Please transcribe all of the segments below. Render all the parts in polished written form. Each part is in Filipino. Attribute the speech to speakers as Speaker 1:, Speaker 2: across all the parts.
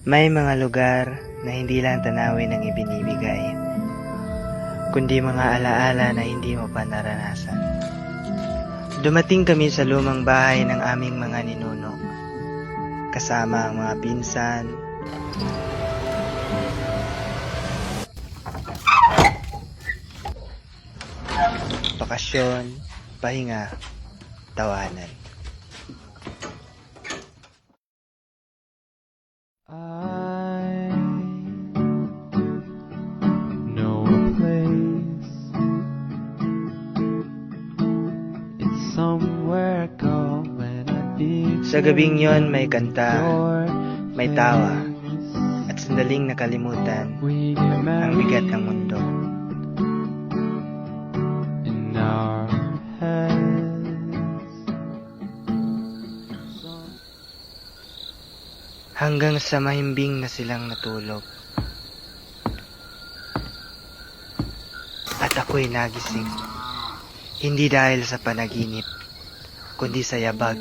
Speaker 1: May mga lugar na hindi lang tanawin ang ibinibigay, kundi mga alaala na hindi mo pa naranasan. Dumating kami sa lumang bahay ng aming mga ninuno, kasama ang mga pinsan, bakasyon, pahinga, tawanan.
Speaker 2: I know a place. It's somewhere I go when I need
Speaker 1: Sa gabing yon may kanta,
Speaker 2: your
Speaker 1: may tawa,
Speaker 2: face.
Speaker 1: at sandaling nakalimutan
Speaker 2: We get
Speaker 1: ang bigat
Speaker 2: married
Speaker 1: ng mundo.
Speaker 2: in our heads.
Speaker 1: Hanggang sa mahimbing na silang natulog. At ako'y nagising. Hindi dahil sa panaginip, kundi sa yabag.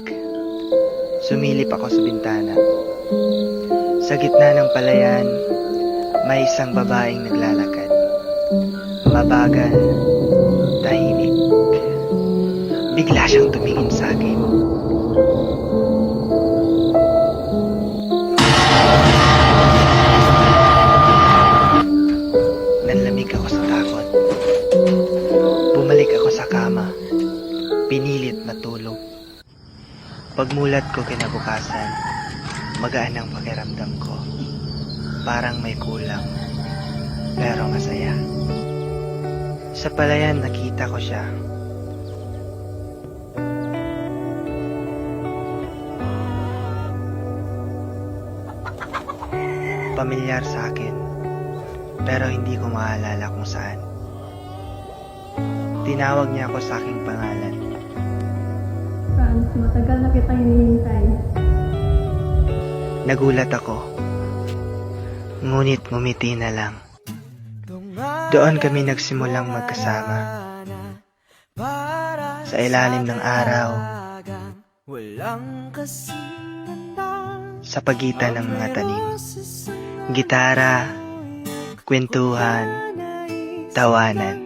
Speaker 1: Sumilip ako sa bintana. Sa gitna ng palayan, may isang babaeng naglalakad. Mabagal, tahimik. Bigla siyang tumingin sa akin. Nanlamig ako sa takot. Bumalik ako sa kama. Pinilit matulog. Pagmulat ko kinabukasan, magaan ang pakiramdam ko. Parang may kulang, pero masaya. Sa palayan nakita ko siya. Pamilyar sa akin, pero hindi ko maalala kung saan. Tinawag niya ako sa aking pangalan.
Speaker 3: Franz, matagal na kitang hinihintay.
Speaker 1: Nagulat ako, ngunit ngumiti na lang. Doon kami nagsimulang magkasama. Sa ilalim ng araw, sa pagitan ng mga tanim, gitara, kwentuhan, tawanan.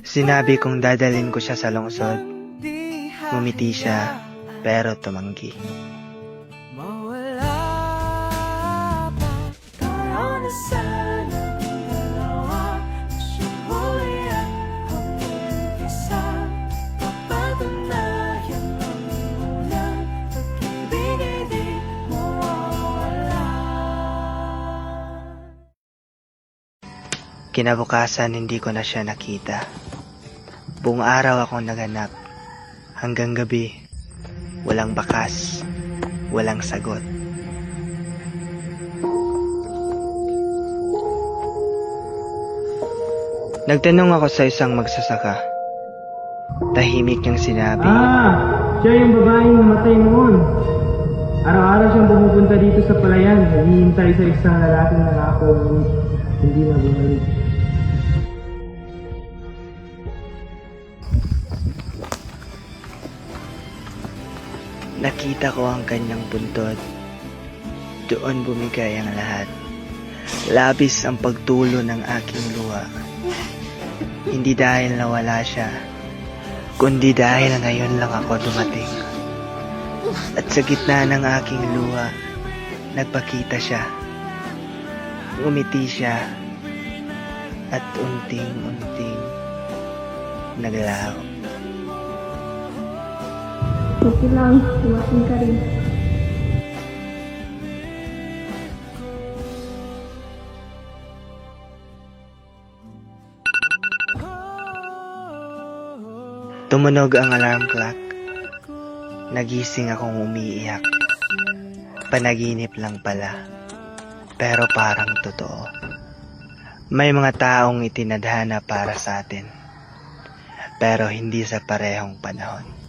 Speaker 1: Sinabi kong dadalhin ko siya sa lungsod. Ngumiti siya, pero tumanggi. Kinabukasan hindi ko na siya nakita. Buong araw akong naghanap. Hanggang gabi, walang bakas, walang sagot. Nagtanong ako sa isang magsasaka. Tahimik niyang sinabi,
Speaker 4: Siya yung babaeng namatay noon. Araw-araw siyang pumupunta dito sa palayan. Naghihintay sa isang lalaking nangako, ngunit hindi na bumalik.
Speaker 1: nakita ko ang kanyang buntod. Doon bumigay ang lahat. Labis ang pagtulo ng aking luha. Hindi dahil nawala siya, kundi dahil ngayon lang ako dumating. At sa gitna ng aking luha, nagpakita siya. Ngumiti siya, at unting-unting naglaho.
Speaker 3: Okay lang, dumating ka rin.
Speaker 1: Tumunog ang alarm clock. Nagising akong umiiyak. Panaginip lang pala. Pero parang totoo. May mga taong itinadhana para sa atin. Pero hindi sa parehong panahon.